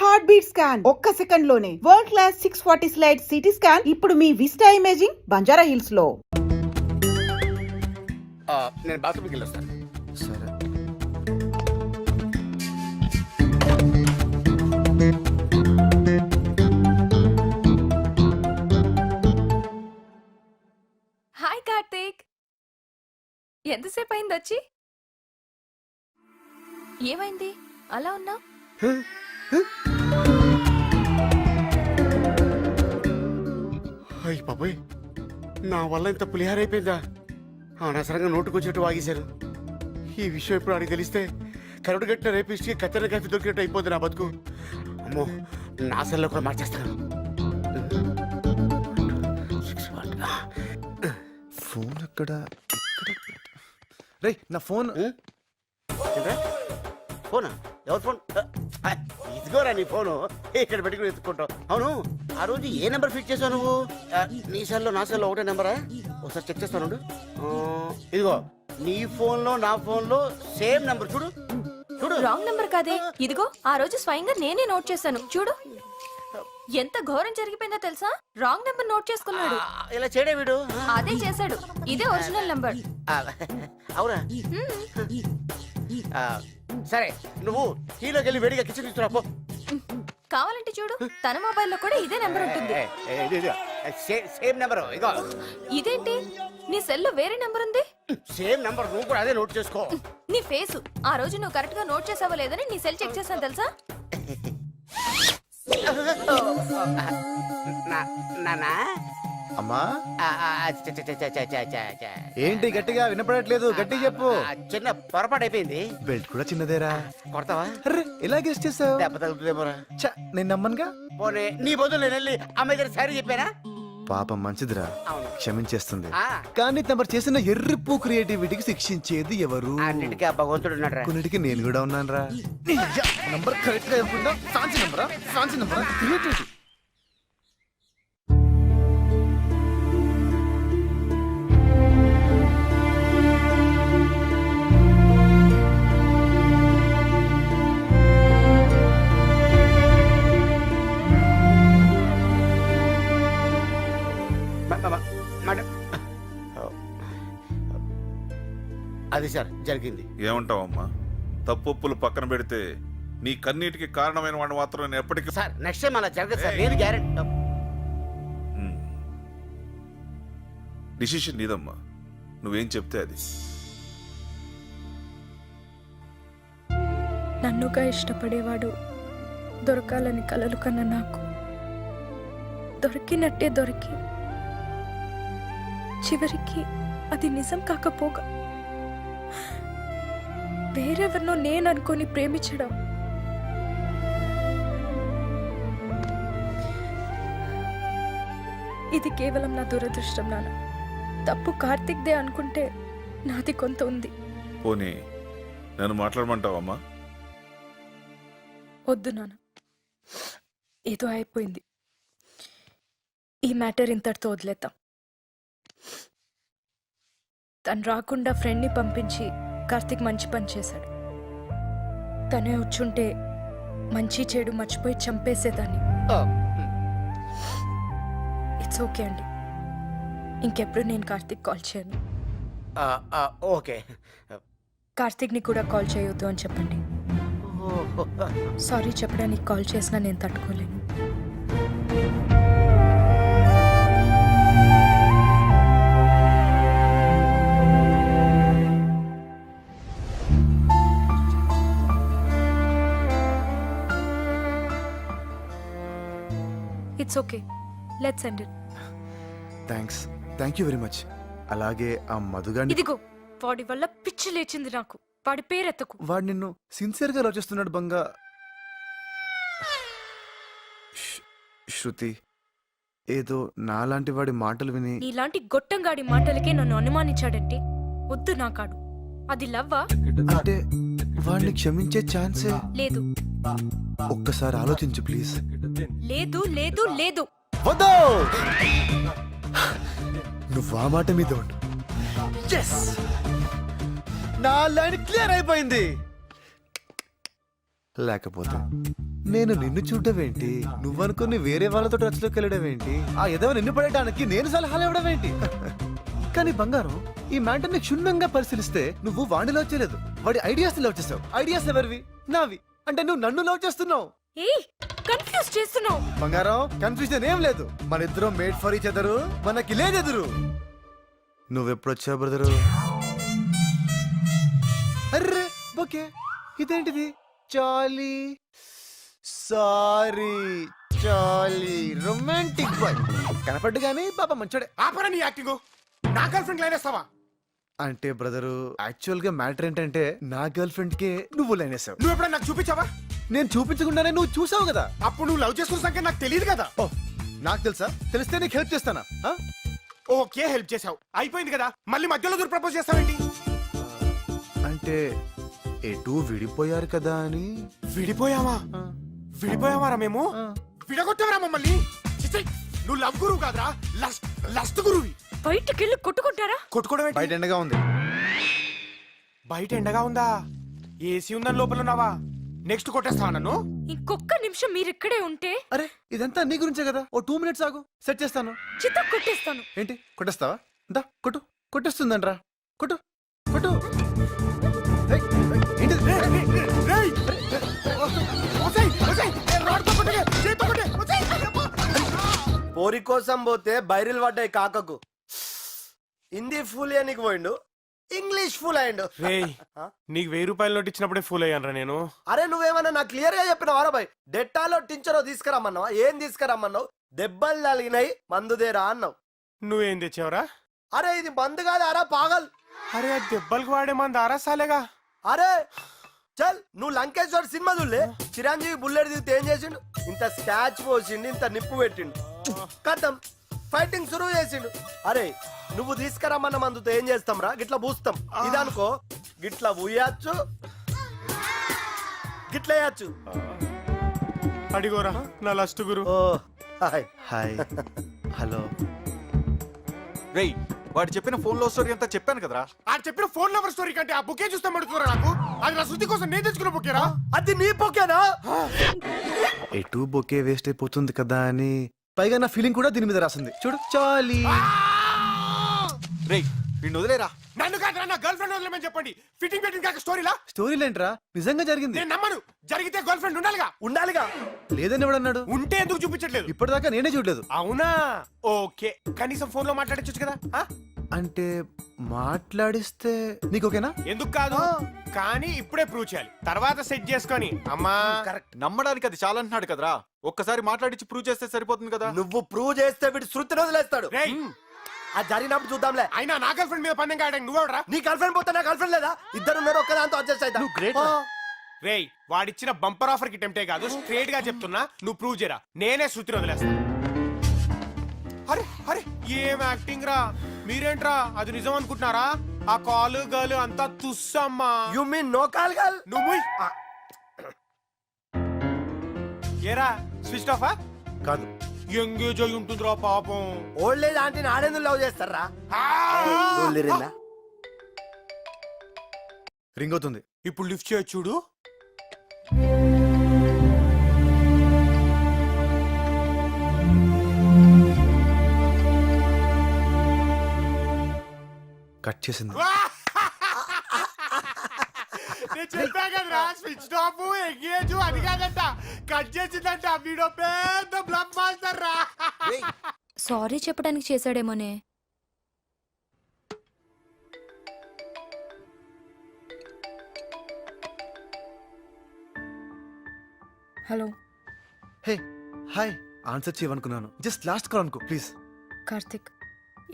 Heart beat scan ఒక్క second లోనే world class 640 slide CT scan ఇప్పుడు మీ విస్టా ఇమేజింగ్ బంజారా హిల్స్ లో. నేను బాత్రూమ్కి వెళ్ళొస్తాను. సరే. హాయ్ కార్తీక్, ఎంతసేపు అయింది వచ్చి? ఏమైంది అలా ఉన్నా? అయ్యి బాబాయ్, నా వల్ల ఇంత పులిహారైపోయిందా? అనవసరంగా నోటుకొచ్చేట్టు వాగేశారు. ఈ విషయం ఇప్పుడు అడిగి తెలిస్తే కరుడు గట్టిన రేపిస్ట్కి కత్తెర కాఫీ దొరికినట్టు అయిపోద్ది నా బతుకు. అమ్మో, నా సెల్లో కూడా మార్చేస్తాను. ఫోన్ ఎక్కడ? రే నా ఫోన్. ఫోనా? ఎవరు ఫోన్? ఇదిగోరా నీ ఫోను. ఇక్కడ పెట్టుకుని ఎత్తుకుంటావు. అవును, ఆ రోజు ఏ నెంబర్ ఫిక్స్ చేసావు నువ్వు? నీ సెల్లో నా సెల్లో ఒకటే నెంబరా? ఒకసారి చెక్ చేస్తాను. ఇదిగో నీ ఫోన్ లో నా ఫోన్ లో సేమ్ నెంబర్. చూడు చూడు. రాంగ్ నెంబర్ కాదే, ఇదిగో ఆ రోజు స్వయంగా నేనే నోట్ చేశాను. చూడు ఎంత ఘోరం జరిగిపోయిందో తెలుసా? రాంగ్ నెంబర్ నోట్ చేసుకున్నాడు. ఇలా చేయడే వీడు. అదే చేశాడు. ఇదే ఒరిజినల్ నెంబర్. అవునా? సరే, నువ్వు కీలోకి వెళ్ళి వేడిగా కిచెన్ తీసుకురా పో. కావాలంటే చూడు, తన మొబైల్లో కూడా ఇదే నెంబర్ ఉంటుంది. Same number. ఇగో ఇదేంటి, నీ సెల్లో వేరే నెంబర్ ఉంది? సేమ్ నెంబర్, నువ్వు కూడా అదే నోట్ చేసుకో. నీ ఫేసు ఆ రోజు నువ్వు కరెక్ట్ గా నోట్ చేసావో లేదని నీ సెల్ చెక్ చేశాను తెలుసా? నానా అమ్మా, ఏంటి గట్టిగా వినపడట్లేదు? గట్టి చెప్పు. చిన్న పొరపాటు అయిపోయింది. బెల్ట్ కూడా చిన్నదేరా. కొడతావా? అర్రే ఇలా గెస్ట్ చేసావు? దెబ్బ తగ్గుతుందేమోరా. నేను నమ్మనుగా. పోనీ నీ బదులు నేను వెళ్ళి అమ్మాయి దగ్గర సారీ చెప్పానా? పాపం మంచిదిరా, అవును. క్షమించేస్తుంది. ఆ. కానీ తమరు చేసిన ఎర్రిప్పు క్రియేటివిటీకి శిక్షించేది ఎవరు? అన్నిటికీ ఆ భగవంతుడు ఉన్నాడు రా. కొన్నిటికి నేను కూడా ఉన్నాను రా. నంబర్ కరెక్ట్ గా అనుకుంటా. ఫ్యాన్సీ నంబరా? ఫ్యాన్సీ నంబరా? క్రియేటివిటీ. అది సార్ జరిగింది. ఏమంటావమ్మా? తప్పులు పక్కన పెడితే నీ కన్నీటికి కారణమైన వాడిని మాత్రం నేను ఎప్పటికీ. సార్ నెక్స్ట్ టైం అలా జరగదు సార్, నేను గ్యారెంటీ. డిసిషన్ నీదమ్మా, నువ్వేం చెప్తే అది. నన్నుగా ఇష్టపడేవాడు దొరకాలని కలలు కన్న నాకు దొరికినట్టే దొరికి చివరికి అది నిజం కాకపోగా వేరెవరినో నేను అనుకొని ప్రేమించడం ఇది కేవలం నా దురదృష్టం నాన్న. తప్పు కార్తిక్దే అనుకుంటే నాది కొంత ఉంది. పోనీ నన్ను మాట్లాడమంటావమ్మా? వద్దు నాన్న, ఏదో అయిపోయింది. ఈ మ్యాటర్ ఇంతటితో వదిలేద్దాం. తను రాకుండా ఫ్రెండ్ని పంపించి కార్తిక్ మంచి పని చేశాడు. తనే వచ్చుంటే మంచి చెడు మర్చిపోయి చంపేసేదాన్ని. ఇట్స్ ఓకే అండి, ఇంకెప్పుడు నేను కార్తిక్ కాల్ చేయను. ఓకే. కార్తిక్ని కూడా కాల్ చేయొద్దు అని చెప్పండి. సారీ చెప్పడానికి కాల్ చేసినా నేను తట్టుకోలేను. It's okay, let's end it. Thank you very much. అలాగే ఆ మధుగాని. ఇదిగో వాడి వల్ల పిచ్చి లేచింది నాకు. వాడి పేరెత్తకు. వాడు నిన్ను సిన్సియర్ గా ఆలోచిస్తున్నాడు బంగా. శృతి, ఏదో నాలాంటి వాడి మాటలు విని. నీలాంటి గొట్టంగాడి మాటలకే నన్ను అనుమానించాడంటే వద్దు నాకాడు. అది లవ్వా? అంటే వాడిని క్షమించే ఛాన్సే లేదు. ఒక్కసారి ఆలోచించు ప్లీజ్. లేదు లేదు లేదు. వద్దు, నువ్వు ఆ మాట మీద ఉండు. నా లైన్ క్లియర్ అయిపోయింది. లేకపోతే నేను నిన్ను చూడడం ఏంటి, నువ్వనుకుని వేరే వాళ్ళతో టచ్లోకి వెళ్ళడం ఏంటి, ఆ ఎదవ నిన్ను పడేయడానికి నేను సలహాలు ఇవ్వడం ఏంటి? కానీ బంగారం, ఈ మ్యాటర్ ని క్షుణ్ణంగా పరిశీలిస్తే నువ్వు వాడిని లవ్ చేయలేదు, వాడి ఐడియాస్ లవ్ చేసావు. ఐడియాస్ ఎవరివి? నావి. అంటే నువ్వు నన్ను లవ్ చేస్తున్నావు. ఏయ్ కన్ఫ్యూజ్ చేస్తున్నావు. బంగారం, కన్ఫ్యూజన్ ఏం లేదు. మన ఇద్దరం మేడ్ ఫర్ ఈచ్ అదరు, మనకి లేదెదురు. నువ్వెప్పుడొచ్చావు బ్రదరు? అర్రే ఓకే, ఇదేంటిది? చాలీ సారీ చాలీ రొమాంటిక్ బాయ్. కనపడ్డు గానీ పాప మంచోడే. ఆపరా నీ యాక్టింగ్. నా గర్ల్ ఫ్రెండ్ లైనేస్తావా? అంటే బ్రదరు, యాక్చువల్ గా మ్యాటర్ ఏంటంటే నా గర్ల్ ఫ్రెండ్ కే నువ్వు లైనేసావు. నువ్వు ఎప్పుడైనా నాకు చూపించావా? నేను చూపించకుండానే నువ్వు చూసావు కదా. అప్పుడు నువ్వు లవ్ చేసుకున్న సంఖ్య నాకు తెలియదు కదా. ఓ, నాకు తెలుసా? తెలిస్తే నీకు హెల్ప్ చేస్తానా? ఆ? ఓకే, హెల్ప్ చేసావు, అయిపోయింది కదా. మళ్ళీ మధ్యలో దూరం ప్రపోజ్ చేస్తావేంటి? అంటే ఎటు విడిపోయారు కదా అని. విడిపోయావా? విడిపోయావారా మేము? విడగొట్టావరా మమ్మల్ని? చిచ్చి, నువ్వు లవ్ గురువు కాదురా, లస్ట్ గురువి. బయటికి వెళ్ళి కొట్టుకుంటారా? కొట్టుకోవడం బయట ఎండగా ఉంది. బయట ఎండగా ఉందా? ఏసీ ఉందని లోపల ఉన్నావా? నెక్స్ట్ కొట్టేస్తావా నన్ను? ఇంకొక్క నిమిషం మీరు ఇక్కడే ఉంటే అరే ఇదంతా నీ గురించే కదా. ఓ 2 minutes ఆగు, సెట్ చేస్తాను. చిత్త కొట్టేస్తాను. ఏంటి కొట్టేస్తావా? దా కొట్టు. కొట్టేస్తుందంట్రా. కొట్టు కొట్టు. ఏయ్, ఏయ్, ఏంటిది? రేయ్! ఒసేయ్, ఒసేయ్, ఏ రాడ్తో కొట్టకే, చేత్తో కొట్టే, ఒసేయ్! పోరి కోసం పోతే బైరిల్ పడ్డాయి కాకకు. హిందీ ఫుల్ అయ్యానికి పోయిండు, ఇంగ్లీష్ ఫుల్ అయ్యిండు. రేయ్, నీకు 1000 రూపాయల నోట్ ఇచ్చినప్పుడే ఫుల్ అయ్యానరా నేను. అరే నువ్వేమన్నా నాకు క్లియర్ గా చెప్పినావా బాయ్? డెట్టాలో టించరో తీసుకురమ్మన్నావా? ఏం తీసుకురమ్మన్నావు? దెబ్బలు తగిలినాయి మందుదేరా అన్నావు. నువ్వేం తెచ్చావురా? అరే ఇది మందు కాదు అరా పాగల్. అరే ఆ దెబ్బలకు వాడే మంది అరసాలేగా. అరే చల్, నువ్వు లంకేశ్వర్ సినిమా చూడలే? చిరంజీవి బుల్లెట్ దిగితే ఏం చేసిండు? ఇంత స్కాచ్ పోసిండు, ఇంత నిప్పు పెట్టిండు, కథం ఫైటింగ్ సురువు చేసిండు. అరే నువ్వు తీసుకురమ్మన్న మందుతో ఏం చేస్తాం రా? గిట్లా పూస్తాం. ఇదనుకో గిట్లా ఊయచ్చు, గిట్లా వేయచ్చు. అడిగోరా నా లస్ట్ గురు. ఓ హాయ్. హాయ్. హలో. రేయ్, వాడు చెప్పిన ఫోన్ లో స్టోరీ అంతా చెప్పాను కదరా. ఆ చెప్పిన ఫోన్ నెంబర్ స్టోరీ కంటే ఆ బుకే చూస్తే మడుతురా నాకు. అది నా శృతి కోసం నేను తెచ్చుకున్న బుకేరా. అది నీ బొకేనా? ఎటు బొకే వేస్ట్ అయిపోతుంది కదా అని. పైగా నా ఫీలింగ్ కూడా దీని మీద రాసింది చూడు. చాలీ. రేయ్, వీడిని వదిలేరా. నన్ను కాదు నా గర్ల్ ఫ్రెండ్ వదిలేమని చెప్పండి. ఫిట్టింగ్ పెట్టింగ్ కాక స్టోరీలా? స్టోరీ లేంట్రా, నిజంగా జరిగింది. నేను నమ్మను. జరిగితే గర్ల్ ఫ్రెండ్ ఉండాలిగా. ఉండాలిగా. లేదని ఎవడన్నాడు? ఉంటే ఎందుకు చూపించట్లేదు? ఇప్పటిదాకా నేనే చూడలేదు. అవునా? ఓకే, కనీసం ఫోన్ లో మాట్లాడచ్చు కదా. ఆ? అంటే మాట్లాడిస్తే నీకు ఓకేనా? ఎందుకు కాదు, కానీ ఇప్పుడే ప్రూవ్ చేయాలి, తర్వాత సెట్ చేసుకొని. అమ్మా కరెక్ట్. నమ్మడానికి అది చాలా అంటున్నాడు కదరా. ఒక్కసారి మాట్లాడించి ప్రూవ్ చేస్తే సరిపోతుంది కదా. నువ్వు ప్రూవ్ చేస్తే వీడు శృతిని వదిలేస్తాడు. రేయ్, అది జరిగినప్పుడు చూద్దాంలే. అయినా నా గర్ల్ ఫ్రెండ్ మీద పందెం కాయడానికి నువ్వెవడరా? నీ గర్ల్ ఫ్రెండ్ పోతే నా గర్ల్ ఫ్రెండ్ లేదా? ఇద్దరు ఉన్నారు, ఒక్కదాంతో అడ్జస్ట్ అవుతా. నువ్వు great రా. రేయ్, వాడిచ్చిన బంపర్ ఆఫర్ కి టెంప్టే కాదు, స్ట్రేట్ గా చెప్తున్నా, నువ్వు ప్రూవ్ చేయరా, నేనే శృతిని వదిలేస్తా. అరే అరే ఏం యాక్టింగ్ రా మీరేంట్రా? అది నిజం అనుకుంటున్నారా? ఆ కాలు గర్ల్ అంతా తుస్సమ్మా. You mean no call girl? నువ్వు ఏరా స్విచ్ ఆఫా? కాదు. ఎంగేజ్ అయి ఉంటుందిరా పాపం. ఓల్డ్ ఏజ్ ఆంటీని ఆడేందుకు లవ్ చేస్తారా? రింగ్ అవుతుంది. ఇప్పుడు లిఫ్ట్ చేయొచ్చు చూడు. కట్ చేసింది. నేను చెప్పా కదరా, స్విచ్ ఆఫ్ ఎంగేజ్ అది కాదంట, కట్ చేసిందంట. వీడియో పెద్ద బ్లఫ్ మాస్టర్ రా. సారీ చెప్పడానికి చేశాడేమోనే. Hello hey hi. ఆన్సర్ చేయమనుకున్నాను. జస్ట్ లాస్ట్ కాల్ అనుకో ప్లీజ్. కార్తిక్,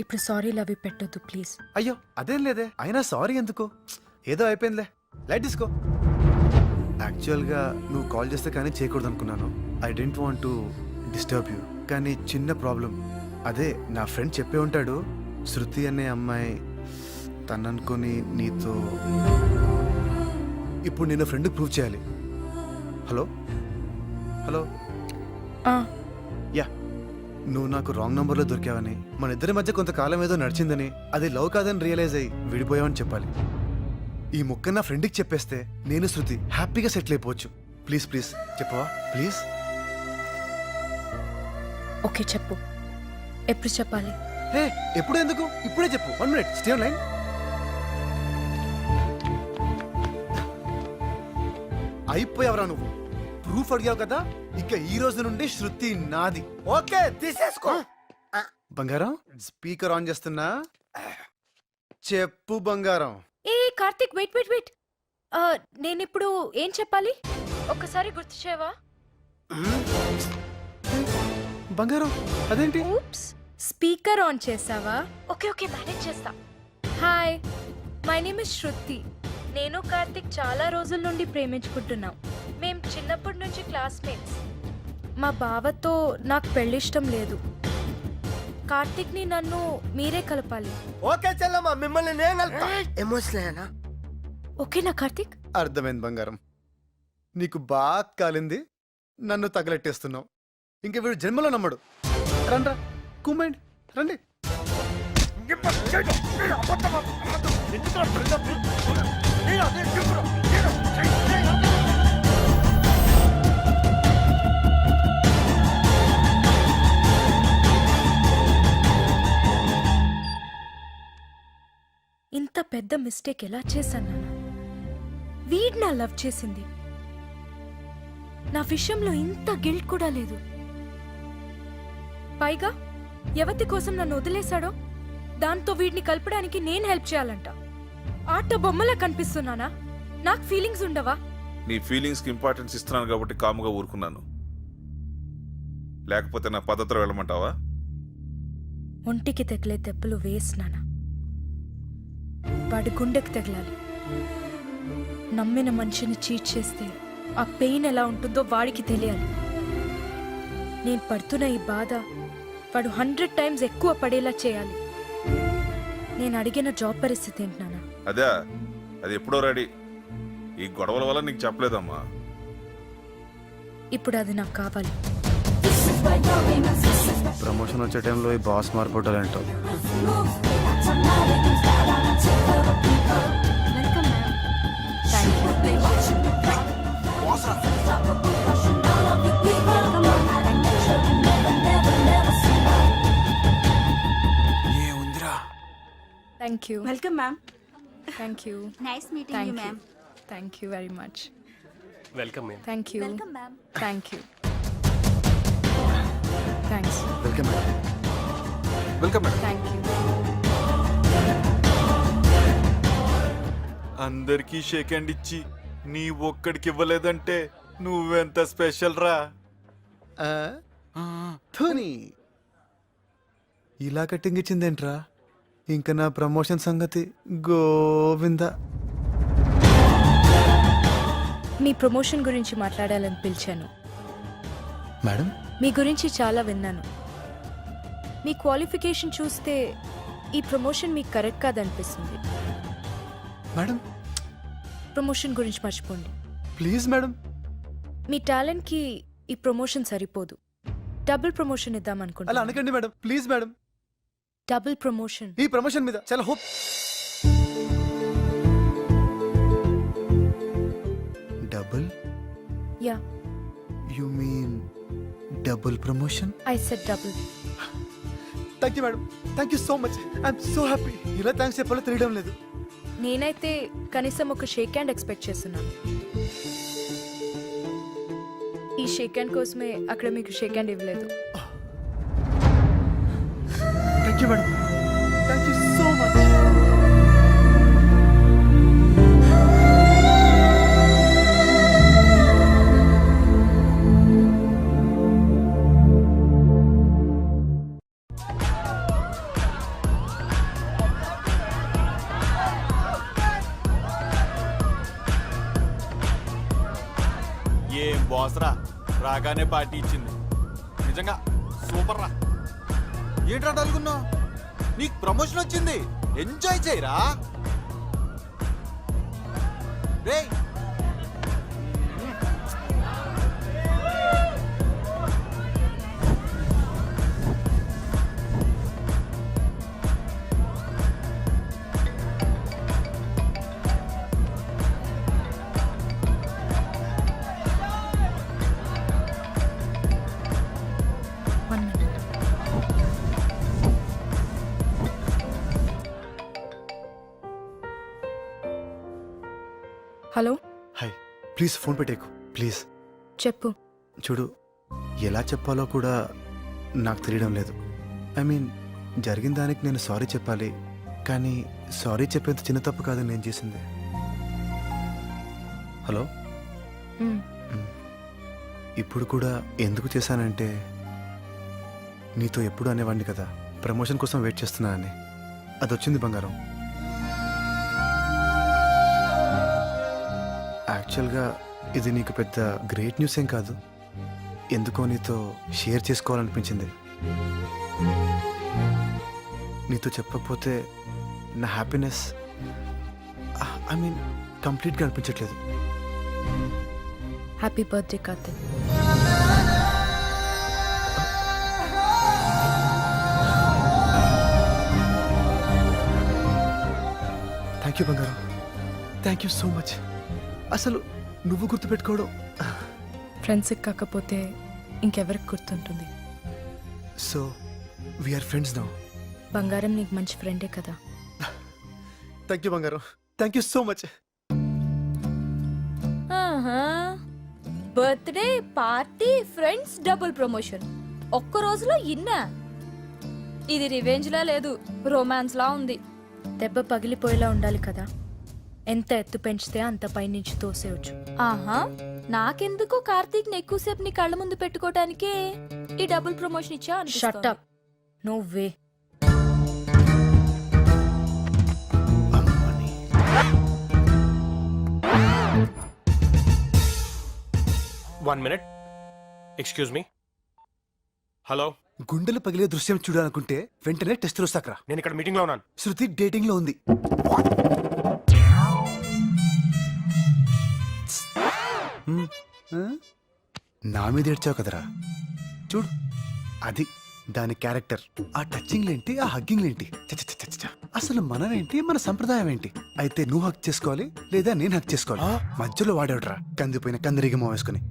ఇప్పుడు సారీ లవ్ పెట్టొద్దు ప్లీజ్. అయ్యో అదేం లేదే. అయినా సారీ ఎందుకు? ఏదో అయిపోయిందిలే, లైట్ తీసుకో. యాక్చువల్గా నువ్వు కాల్ చేస్తే కానీ చేయకూడదు అనుకున్నాను. I don't want to disturb you. కానీ చిన్న ప్రాబ్లం. అదే నా ఫ్రెండ్ చెప్పే ఉంటాడు, శృతి అనే అమ్మాయి తననుకొని నీతో. ఇప్పుడు నేను ఫ్రెండ్ ప్రూవ్ చేయాలి. Hello hello. యా, నువ్వు నాకు రాంగ్ నంబర్లో దొరికావని, మన ఇద్దరి మధ్య కొంతకాలం ఏదో నడిచిందని, అది లవ్ కాదని రియలైజ్ అయ్యి విడిపోయావని చెప్పాలి. ఈ ముక్క నా ఫ్రెండ్కి చెప్పేస్తే నేను శృతి హ్యాపీగా సెటిల్ అయిపోవచ్చు. ప్లీజ్ ప్లీజ్ చెప్పవా ప్లీజ్. ఓకే చెప్పు, ఎప్పుడు చెప్పాలి? హే ఎప్పుడు ఎందుకు, ఇప్పుడే చెప్పు. 1 minute, స్టే ఆన్ లైన్. అయిపోయావరా నువ్వు, ప్రూఫ్ అడిగావు కదా, ఇక ఈ రోజు నుండి శృతి నాది. ఓకే తీసేసుకో. బంగారం స్పీకర్ ఆన్ చేస్తున్నా, చెప్పు బంగారం. ఏ కార్తిక్, వెయిట్ వెయిట్ వెయిట్, నేనిప్పుడు ఏం చెప్పాలి ఒక్కసారి గుర్తు చేయవా? బంగారం అదేంటి? ఊప్స్, స్పీకర్ ఆన్ చేసావా? ఓకే ఓకే, మేనేజ్ చేస్తా. హాయ్, మై నేమ్ ఇస్ శృతి. నేను కార్తిక్ చాలా రోజుల నుండి ప్రేమించుకుంటున్నాం. మేం చిన్నప్పటి నుంచి క్లాస్మేట్స్. మా బావతో నాకు పెళ్ళిష్టం లేదు. కార్తిక్ని నన్ను మీరే కలపాలి. ఓకే చెల్లమ్మ, మిమ్మల్ని నేను కలుపుతా. ఎమోషనల్ ఓకేనా కార్తిక్? అర్థమైంది బంగారం, నీకు బాగా కాలింది, నన్ను తగలెట్టేస్తున్నావు. ఇంక వీడు జన్మలో నమ్మడు. రండ్రా కుమ్మండి, రండి. ఇంత పెద్ద మిస్టేక్ ఎలా చేశాను నాన్న? వీడ్ నా లవ్ చేసింది, నా విషయంలో ఇంత గిల్ట్ కూడా లేదు. పైగా ఎవతి కోసం నన్ను వదిలేశాడో దాంతో వీడిని కలపడానికి నేను హెల్ప్ చేయాలంట. ఆట బొమ్మలా కనిపిస్తున్నానా? నాకు ఫీలింగ్స్ ఉండవా? నీ ఫీలింగ్స్కి ఇంపార్టెన్స్ ఇస్తున్నాను కాబట్టి కాముగా ఊరుకున్నాను. లేకపోతే నా పద్ధతిలో వెళ్ళమంటావా? ఒంటికి తగిలే దెబ్బలు వేసినానా, వాడి గుండెకి తగలాలి. నమ్మిన మనిషిని చీట్ చేస్తే ఆ పెయిన్ ఎలా ఉంటుందో వాడికి తెలియాలి. నేను పడుతున్న ఈ బాధ వాడు 100 times ఎక్కువ పడేలా చేయాలి. నేను అడిగిన జాబ్ పరిస్థితి ఏంటి నాన్న? అదే, అది ఎప్పుడో రెడీ. ఈ గొడవల వల్ల నీకు చెప్పలేదమ్మా. ఇప్పుడు అది నాకు కావాలి. ప్రమోషన్ వచ్చే టైంలో ఈ బాస్ మార్పుటాలంటావు. Thank you. Welcome ma'am. Thank you. Nice meeting you ma'am. Thank you very much. Welcome ma'am. Thank you. Welcome ma'am. Thank you. Thanks. Welcome madam. Welcome madam. Thank you. అందరికీ shake hand ఇచ్చి నీ ఒక్కడికి ఇవ్వలేదంటే నువ్వెంత special రా. ధోని ఇలా cutting ఇచ్చిందేంట్రా? ఇంకా నా promotion సంగతి గోవిందా. మీ ప్రమోషన్ గురించి మాట్లాడాలని పిలిచాను. మేడం మీ గురించి చాలా విన్నాను. మీ క్వాలిఫికేషన్ చూస్తే ఈ ప్రమోషన్ మీకు కరెక్ట్ కాదనిపిస్తుంది. మేడం ప్రమోషన్ గురించి మర్చిపోండి. Please madam. మీ టాలెంట్కి ఈ ప్రమోషన్ సరిపోదు. డబుల్ ప్రమోషన్ ఇద్దాం అలా అనుకుంటున్నాను. అనకండి madam, please madam. Double promotion. ఈ ప్రమోషన్ మీద చాలా hope. Double? Yeah, you mean double promotion? I said double. Thank you madam, thank you so much. I'm so happy. ఇలా థ్యాంక్స్ చెప్పాలో తెలియడం లేదు. నేనైతే కనీసం ఒక షేక్ హ్యాండ్ ఎక్స్పెక్ట్ చేస్తున్నాను. ఈ షేక్ హ్యాండ్ కోసమే అక్కడ మీకు షేక్ హ్యాండ్ ఇవ్వలేదు. Thank you madam, thank you so much. ఏం బాస్ రా, రాగానే పార్టీ ఇచ్చింది. నిజంగా సూపర్ రా. ఏంట్రా డల్గున్నావు? నీకు ప్రమోషన్ వచ్చింది, ఎంజాయ్ చేయరా. రేయ్ ప్లీజ్ ఫోన్ పెట్టేకు ప్లీజ్. చెప్పు. చూడు, ఎలా చెప్పాలో కూడా నాకు తెలియడం లేదు. ఐ మీన్, జరిగిన దానికి నేను సారీ చెప్పాలి, కానీ సారీ చెప్పేంత చిన్న తప్పు కాదు నేను చేసింది. హలో, మ్, ఇప్పుడు కూడా ఎందుకు చేశానంటే, నీతో ఎప్పుడు అనేవాడిని కదా ప్రమోషన్ కోసం వెయిట్ చేస్తున్నానని. అది వచ్చింది బంగారం. యాక్చువల్గా ఇది నీకు పెద్ద గ్రేట్ న్యూస్ ఏం కాదు, ఎందుకో నీతో షేర్ చేసుకోవాలనిపించింది. నీతో చెప్పకపోతే నా హ్యాపీనెస్ ఐ మీన్ కంప్లీట్గా అనిపించట్లేదు. Happy birthday Karthik. Thank you బంగారం, థ్యాంక్ యూ సో మచ్. అసలు నువ్వు గుర్తుపెట్టుకోవడం. ఫ్రెండ్స్కి కాకపోతే ఇంకెవరికి గుర్తుంటుంది? So we are friends now. బంగారం నీకు మంచి ఫ్రెండే కదా. థ్యాంక్ యూ బంగారం, thank you so much. Birthday party friends double promotion ఒక్క రోజులో ఇన్నా. ఇది రివెంజ్ లా లేదు, రొమాన్స్ లా ఉంది. దెబ్బ పగిలిపోయేలా ఉండాలి కదా. ఎంత ఎత్తు పెంచితే అంత పైనుంచి తోసేయచ్చు. ఆహా, నాకెందుకో కార్తీక్ ని ఎక్కువసేపు నీ కళ్ళ ముందు పెట్టుకోవడానికే ఈ డబుల్ ప్రమోషన్ ఇచ్చా. Shut up. No way. 1 minute. Excuse me. Hello, గుండెలు పగిలే దృశ్యం చూడాలనుకుంటే వెంటనే టెస్ట్ వస్తాకరా. నేను ఇక్కడ మీటింగ్ లో ఉన్నాను. శృతి డేటింగ్ లో ఉంది. నా మీద ఏడ్చావు కదరా, చూడు అది దాని క్యారెక్టర్. ఆ టచింగ్ ఏంటి, ఆ హగ్గింగ్ ఏంటి, అసలు మనమేంటి, మన సంప్రదాయం ఏంటి? అయితే నువ్వు హక్ చేసుకోవాలి లేదా నేను హక్ చేసుకోవాలి? మధ్యలో వాడేవడరా కందిపోయిన కందిరిగమో వేసుకుని.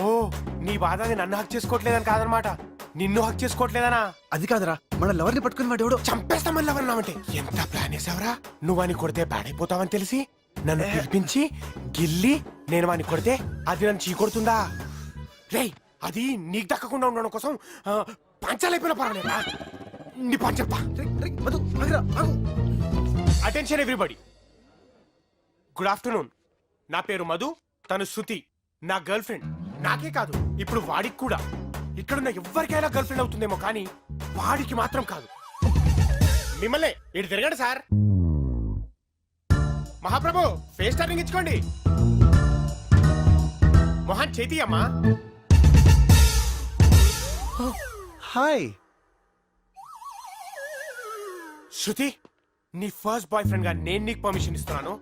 ఓ, నీ బాధ నేను నన్ను హక్ చేసుకోవట్లేదని కాదనమాట, నిన్ను హక్ చేసుకోవట్లేదనా? అది కాదరా, మన లవర్ని పట్టుకుని వాడేవాడు. చంపేస్తామని ఎవరన్నావంటే ఎంత ప్లాన్ వేసావరా? నువ్వు అని కొడితే పాడైపోతావని తెలిసి నన్ను పిలిపించి గిల్లి నేను వాని కొడితే అది నన్ను చీకొడుతుందా? రేయ్, అది నీకు దక్కకుండా ఉండడం కోసం పంచాలైపోయిన పర్వాలేదా? నీ పని చెప్తా. Attention everybody. Good afternoon. నా పేరు మధు, తను శృతి, నా గర్ల్ ఫ్రెండ్. నాకే కాదు, ఇప్పుడు వాడికి కూడా. ఇక్కడున్న ఎవరికైనా గర్ల్ ఫ్రెండ్ అవుతుందేమో కానీ వాడికి మాత్రం కాదు. మిమ్మల్ని ఇటు తిరగండి సార్. మహాప్రభు, ఫేస్ టర్నింగ్ ఇచ్చుకోండి. మొహన్ చేతి అమ్మా. హాయ్ శృతి, నీ ఫస్ట్ బాయ్ ఫ్రెండ్ గా నేను నీకు పర్మిషన్ ఇస్తున్నాను.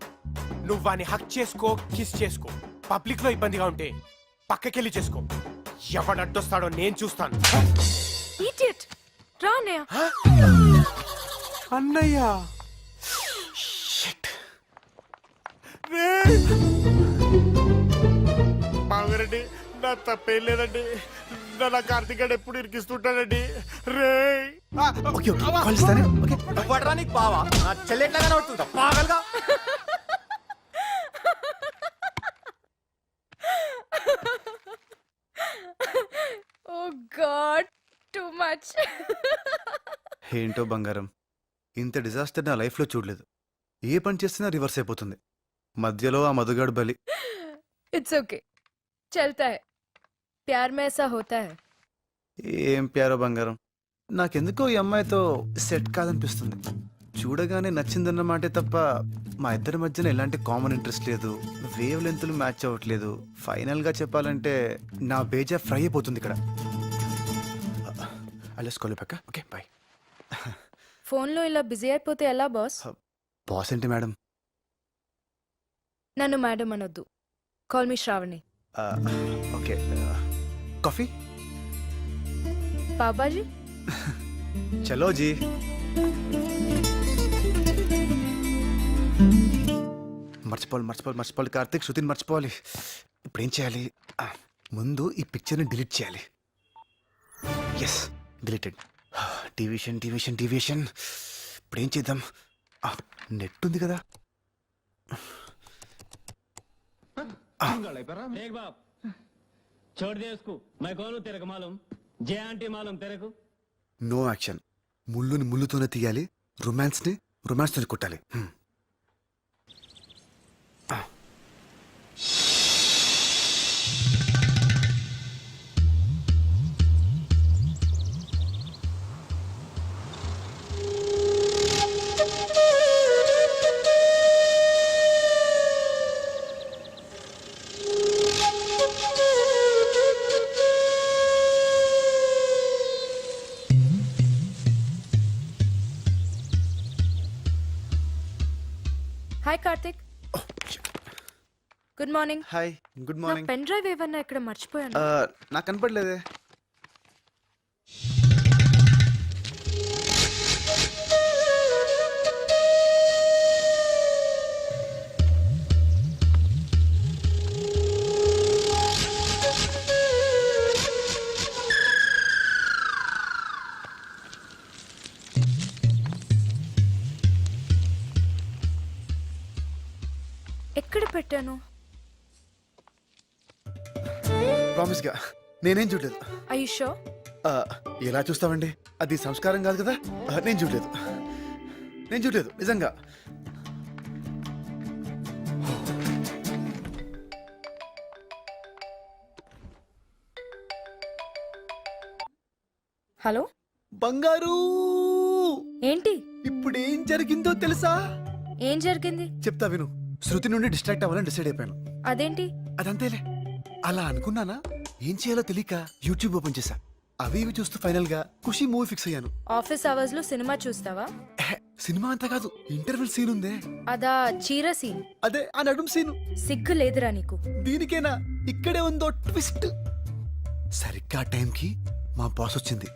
నువ్వు వాడిని హక్ చేసుకో, కిస్ చేసుకో. పబ్లిక్ లో ఇబ్బందిగా ఉంటే పక్కకెళ్ళి చేసుకో. ఎవడు అడ్డొస్తాడో నేను చూస్తాను. ఇడియట్. రా అన్నయ్య. అన్నయ్య, మామగారండి, నా తప్పేం లేదండి. నా కార్తీక్ గడు ఎప్పుడు ఇరికిస్తుంటాడండి. రే ఓకే ఓకే కాల్ ఇస్తానే. ఓకే పడరానికి బావా నా చెల్లెట్లా కనబడుతుందా పాగలుగా? ఓ గాడ్, టూ మచ్. ఏంటో బంగారం, ఇంత డిజాస్టర్ నా లైఫ్లో చూడలేదు. ఏ పని చేసినా రివర్స్ అయిపోతుంది. మధ్యలో ఆ మధుగాడు బలి. ఇట్స్ ఓకే, చల్తా హై. ప్యార్ మే ఐసా హోతా హై. ఏం ప్యారో బంగారం, నాకెందుకో ఈ అమ్మాయితో సెట్ కాదనిపిస్తుంది. చూడగానే నచ్చిందన్న మాటే తప్ప మా ఇద్దరి మధ్యన ఎలాంటి కామన్ ఇంట్రెస్ట్ లేదు. వేవ్ లెంత్లు మ్యాచ్ అవ్వట్లేదు. ఫైనల్గా చెప్పాలంటే నా బేజా ఫ్రై అయిపోతుంది ఇక్కడ. అలెస్కోలే పక్క. Okay bye. ఫోన్లో ఇలా బిజీ అయిపోతే ఎలా బాస్? బాస్ ఏంటి మేడం? నన్ను మేడం అనొద్దు. Call me Shravani. Okay, coffee? పాపాజీ. చలో జీ. మర్చిపోవాలి కార్తీక్, శృతిని మర్చిపోవాలి. ఇప్పుడు ఏం చేయాలి? ముందు ఈ పిక్చర్ని డిలీట్ చేయాలి. Yes, deleted. డివిషన్. ఇప్పుడు ఏం చేద్దాం? నెట్ ఉంది కదా, एक बाप छोड़ दे उसको मैं कौन हूँ तेरे को मालूम जे आंटी मालूम तेरे को నో యాక్షన్. ముళ్ళుని ముళ్ళుతోనే తీయాలి, రొమాన్స్ని రొమాన్స్తోనే కొట్టాలి. Hi Karthik. Good morning. Hi, good నా మార్నింగ్. పెన్ డ్రైవ్ ఏమన్నా ఇక్కడ మర్చిపోయాను. నాకు కనపడలేదే. ఎక్కడ పెట్టాను? ప్రామిస్ గా నేనేం చూడలేదు. I you sure? ఎలా చూస్తామండి, అది సంస్కారం కాదు కదా. నేను చూడలేదు, నేను చూడలేదు నిజంగా. హలో బంగారు, ఏంటి? ఇప్పుడు ఏం జరిగిందో తెలుసా? ఏం జరిగింది? చెప్తా విను. శృతి నుండి డిస్ట్రాక్ట్ అవ్వాలని డిసైడ్ అయిపోయాను. అదేంటి? అదంతేలే. అలా అనుకున్నానా, ఏం చేయాలో తెలియక యూట్యూబ్ ఓపెన్ చేశా. అవి ఇవి చూస్తూ ఫైనల్ గా ఖుషి మూవీ ఫిక్స్ అయ్యాను. ఆఫీస్ అవర్స్ లో సినిమా చూస్తావా? సినిమా అంతా కాదు, ఇంటర్వెల్ సీన్ ఉందే, అదా చీర సీన్? అదే ఆ నడుం సీను. సిగ్గు లేదురా నీకు? దీనికేనా? ఇక్కడే ఉందో ట్విస్ట్. సరిగ్గా టైంకి మా బాస్ వచ్చింది.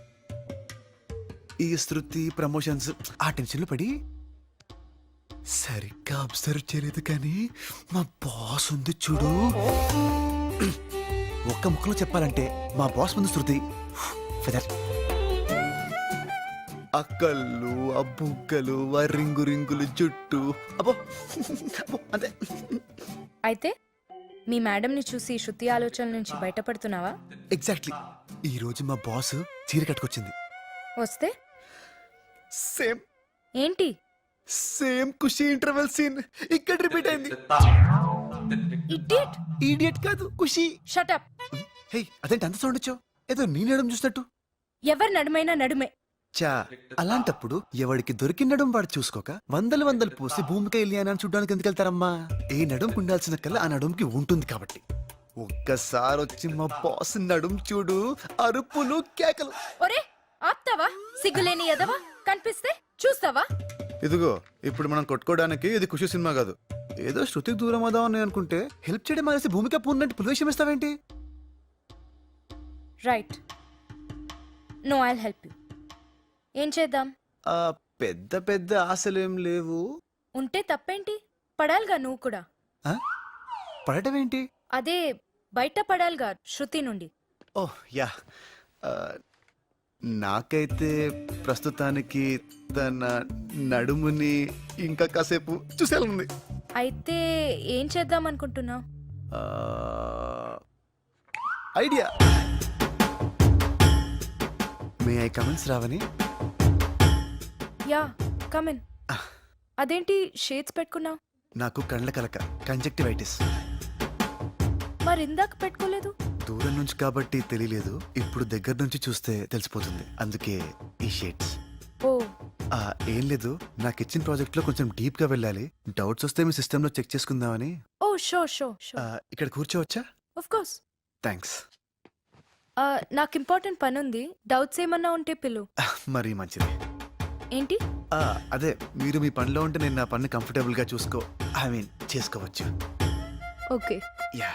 ఈ శృతి ప్రమోషన్స్ ఆ టెన్షన్ లో పడి సరిగ్గా అబ్జర్వ్ చేయలేదు, కానీ మా బాస్ ఉంది చూడు. ఒక్క ముక్కలో చెప్పాలంటే మా బాస్ ముందు శృతి ఫెదర్. అక్కళ్ళు, అబ్బుక్కలు, రింగు రింగులు జుట్టు, అబ్బో అబ్బో, అంతే. అయితే మీ మేడంని చూసి శృతి ఆలోచనల నుంచి బయటపడుతున్నావా? ఎగ్జాక్ట్లీ. ఈ రోజు మా బాస్ చీర కట్టుకొచ్చింది. వస్తే సేమ్ ఏంటి? సేమ్ ఖుషి ఇంటర్వెల్ సీన్ ఇక్కడ రిపీట్ అయింది. ఇడియట్. ఈడియట్ కాదు, ఖుషి. Shut up. హే, అదేంటి అంత సౌండ్ వచ్చావు? ఏదో నీ నడుము చూసినట్టు. ఎవరి నడుమైనా నడుమే. చా, అలాంటప్పుడు ఎవడికి దొరికిన నడుం వాడు చూసుకోక వందలు వందలు పోసి భూమికి వెళ్ళి అని చూడడానికి ఎందుకు వెళ్తారమ్మా? ఏ నడుంకి ఉండాల్సిన కల్లా ఆ నడుంకి ఉంటుంది కాబట్టి. ఒక్కసారి వచ్చి మా బాస్ నడుం చూడు, అరుపులు కేకలు. ఒరే ఆప్తావా? సిగ్గులేని ఎదవా, కనిపిస్తే చూస్తావా? ఇదిగో, ఇప్పుడు మనం కొట్టుకోవడానికి ఇది ఖుషి సినిమా కాదు. ఏదో శృతికి దూరం అవుదామని అనుకుంటే హెల్ప్ చేయడం మానేసి భూమిక పూర్ణంటే పులివేషం ఇస్తావేంటి? Right. No, I'll help you. ఏం చేద్దాం? పెద్ద పెద్ద ఆశలేం లేవు. ఉంటే తప్పేంటి? పడాలిగా నువ్వు కూడా. పడటం ఏంటి? అదే బయట పడాలిగా శృతి నుండి. ఓహ్ యా. నాకైతే ప్రస్తుతానికి తన నడుముని ఇంకా కాసేపు చూసేయాలనుంది. అయితే ఏం చేద్దాం అనుకుంటున్నావు? ఐడియా. మే ఐ కమెంట్స్ రావని? Yeah, come in. అదేంటి షేడ్స్ పెట్టుకున్నావు? నాకు కండ్ల కలక, కంజక్టివైటిస్. మరి ఇందాక పెట్టుకోలేదు? దూరం నుంచి కాబట్టి తెలియలేదు, ఇప్పుడు దగ్గర నుంచి చూస్తే తెలిసిపోతుంది, అందుకే ఈ షేడ్స్. ఓ, ఏం లేదు, నాకు ఇచ్చిన ప్రాజెక్ట్ లో కొంచెం డీప్ గా వెళ్ళాలి. డౌట్స్ వస్తే మీ సిస్టమ్ లో చెక్ చేసుకుందామని. Oh show show show. ఇక్కడ కూర్చోవచ్చా? Of course. థ్యాంక్స్. నాకు ఇంపార్టెంట్ పని ఉంది, డౌట్స్ ఏమన్నా ఉంటే పిలు. మరీ మంచిది. ఏంటి? అదే, మీరు మీ పనిలో ఉంటే నేను నా పని కంఫర్టబుల్ గా చేసుకోవచ్చు. ఓకే. యా.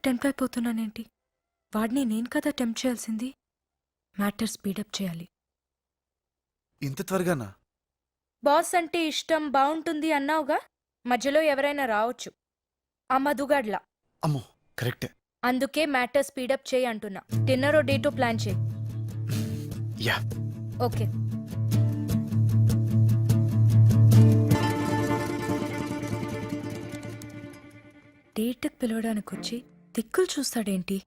టెంప్ట్ అయిపోతున్నానేంటి? వాడిని నేను కదా టెంప్ట్ చేయాల్సింది. మ్యాటర్ స్పీడప్ చేయాలి. ఇంత త్వరగానా? బాస్ అంటే ఇష్టం, బాగుంటుంది అన్నావుగా, మధ్యలో ఎవరైనా రావచ్చు. ఆ మధుగాడ్లా. అమ్మో కరెక్టే. అందుకే మ్యాటర్ స్పీడప్ చేయి అంటున్నా. డిన్నర్ డేటో ప్లాన్ చేయి. యా. ఓకే. డేట్కి పిలవడానికి వచ్చి దిక్కులు చూస్తాడేంటి?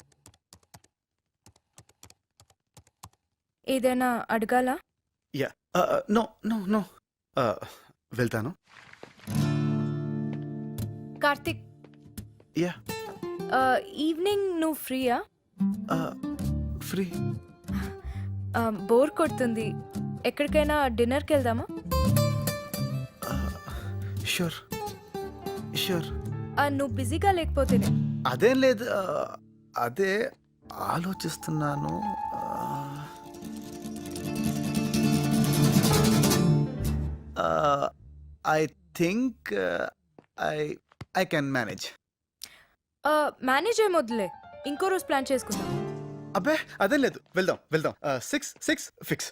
ఏదైనా అడగాలా? యా. No no no. వెళ్తాను. కార్తిక్, యా. ఈవినింగ్ నువ్వు ఫ్రీయా? ఫ్రీ. బోర్ కొడుతుంది, ఎక్కడికైనా డిన్నర్కి వెళ్దామా? Sure sure. నువ్వు బిజీగా లేకపోతేనే. అదేం లేదు. అదే ఆలోచిస్తున్నాను. I think I can manage. Manage ఏమొద్దులే, ఇంకో రోజు ప్లాన్ చేసుకుందాం. అబ్బే అదేం లేదు, వెళ్దాం వెళ్దాం. 6 ఫిక్స్.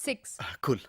6. కూల్.